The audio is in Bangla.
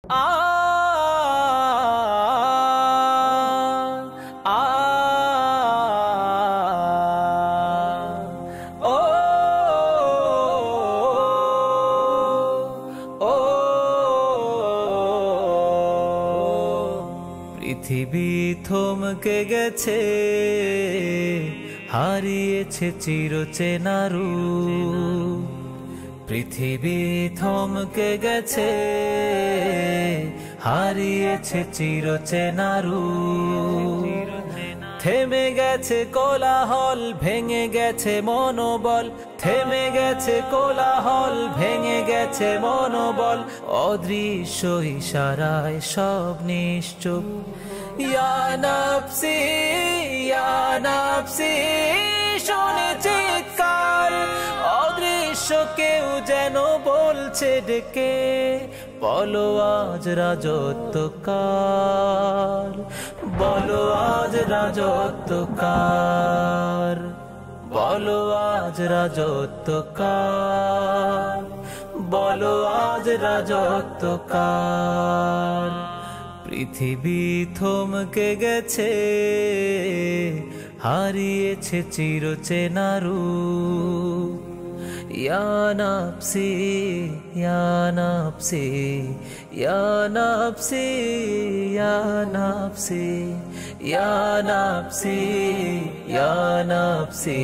আ আ ও ও পৃথিবী থমকে গেছে, হারিয়েছে চিরচেনা রূপ। পৃথিবী থমকে গেছে, হারিয়েছে চিরচেনা রূপ। থেমে গেছে কোলাহল, ভেঙে গেছে মনোবল। থেমে গেছে কোলাহল, ভেঙে গেছে মনোবল। অদৃশ্য ইশারায় সব নিশ্চুপ। ইয়া নাফসি, ইয়া নাফসি, শুনে চিৎকার। অদৃশ্য কেউ যেন বলছে ডেকে, বলো আজ রাজত্ব কার, বলো আজ রাজত্ব কার, বলো আজ রাজত্ব কার, বলো আজ রাজত্ব কার। পৃথিবী থমকে গেছে, হারিয়েছে চিরচেনা রূপ। ইয়া নাফসি, ইয়া নাফসি, ইয়া নাফসি, ইয়া নাফসি, ইয়া নাফসি, ইয়া নাফসি।